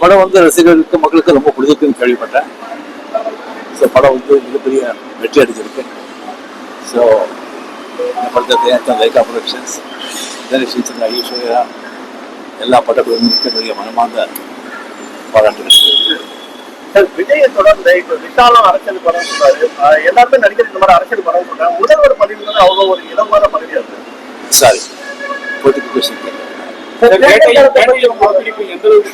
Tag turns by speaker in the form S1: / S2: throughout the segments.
S1: படம் வந்து ரசிகர்களுக்கு மக்களுக்கு ரொம்ப பிடிச்சிருக்குன்னு கேள்விப்பட்டேன். ஸோ படம் வந்து மிகப்பெரிய வெற்றி அடிச்சிருக்கு. ஸோ இந்த படத்தை லைகா ப்ரொடக்ஷன்ஸ், தனுஷ், ஐஸ்வர்யா எல்லா படக்குழுவினருக்கும் என்னுடைய மனமார்ந்த பாராட்டுகள்.
S2: விஜயை தொடர்ந்து இப்ப விஷாலம் அரசியல் படம் சொல்றாரு. எல்லாருமே நடிகர் இந்த மாதிரி அரசியல் படம் சொல்றாங்க. முதல்வர் பதவிங்கிறது அவங்க ஒரு இளமான பதவி. அது
S1: சாரி பொலிட்டிக்கல் கொஸ்டின் கேட்குறேன்.
S3: எந்த அளவுக்கு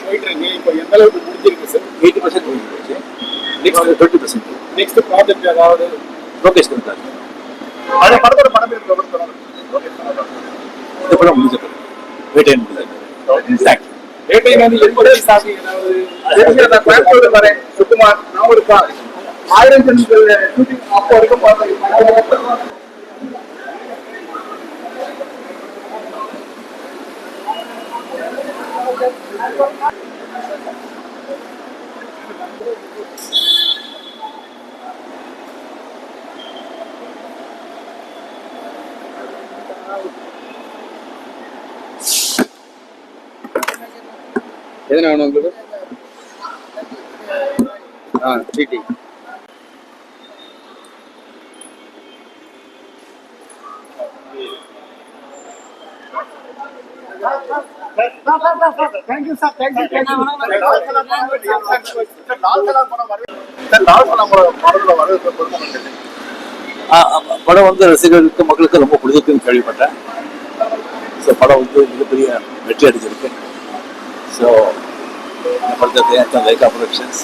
S3: போயிட்டு இருக்கு, இப்போ எந்த அளவுக்கு முடிஞ்சிருக்கு சார்?
S1: 80% முடிஞ்சு போச்சு. நெக்ஸ்ட் 20%.
S3: நெக்ஸ்ட் ப்ராஜெக்ட் ஏதாவது
S1: லோகேஷ் கனகராஜ்
S2: அந்த படத்தோட படம் பேர்
S1: இந்த படம் முடிஞ்ச பிறகு வேட்டையன் முடிஞ்சது. தேங்க்யூ.
S3: வேட்டையன் வந்து 80 சாதி ஏதாவது
S2: கோயம்புத்தூர் வரேன் சுகுமார் நான் ஒரு 1000 ஷூட்டிங் அப்போ வரைக்கும் பார்த்தேன்.
S3: எதனா வேணும் உங்களுக்கு? டிடி
S2: தேங்க்யூ சார். தேங்க்யூ.
S1: படம் வந்து ரசிகர்களுக்கு மக்களுக்கு ரொம்ப பிடிச்சிருக்குன்னு கேள்விப்பட்டேன். ஸோ படம் வந்து மிகப்பெரிய வெற்றி அடிச்சிருக்கு. ஸோ இந்த படத்தை லைகா ப்ரொடக்ஷன்ஸ்,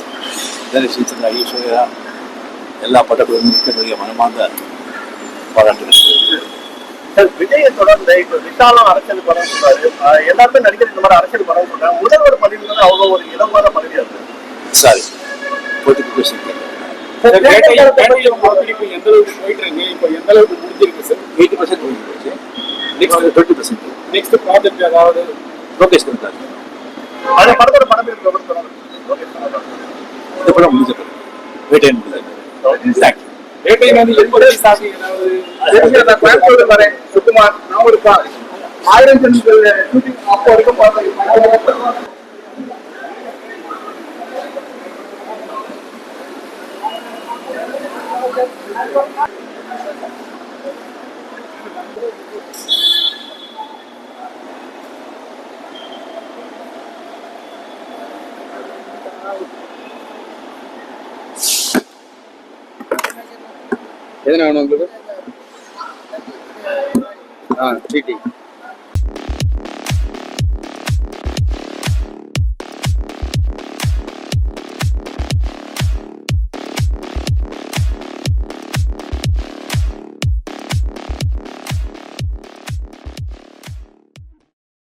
S1: தனுஷ், ஐஸ்வர்யா எல்லா படக்குழுவினருக்கும் என்னுடைய மனமார்ந்த பாராட்டுகள்.
S2: விஜயை தொடர்ந்து இப்ப விஷாலம் அரசியல் படம் சொல்றாரு. எல்லாருமே நடிகர் இந்த மாதிரி அரசியல் படம் சொல்றாங்க. முதல்வர் பதவிங்கிறது அவங்க ஒரு இளமான பதவி. அது
S1: சாரி பொலிட்டிக்கல் கொஸ்டின் கேட்குறேன்.
S3: எந்த அளவுக்கு போயிட்டு இருக்கு, இப்போ எந்த அளவுக்கு முடிஞ்சிருக்கு சார்?
S1: 80% முடிஞ்சு போச்சு. நெக்ஸ்ட் 20%.
S3: நெக்ஸ்ட் ப்ராஜெக்ட் ஏதாவது
S1: லோகேஷ் கனகராஜ்
S2: அந்த படத்தோட படம் பேர்
S1: இந்த படம் முடிஞ்ச பிறகு வேட்டையன் முடிஞ்சது. தேங்க்யூ.
S3: வேட்டையன் வந்து 80 சாதி ஏதாவது
S2: கோயம்புத்தூர் வரேன் சுகுமார் நான் ஒரு 1000 ஷூட்டிங் அப்போ வரைக்கும் பார்த்தேன்.
S3: எதனா வேணும் உங்களுக்கு? டிடி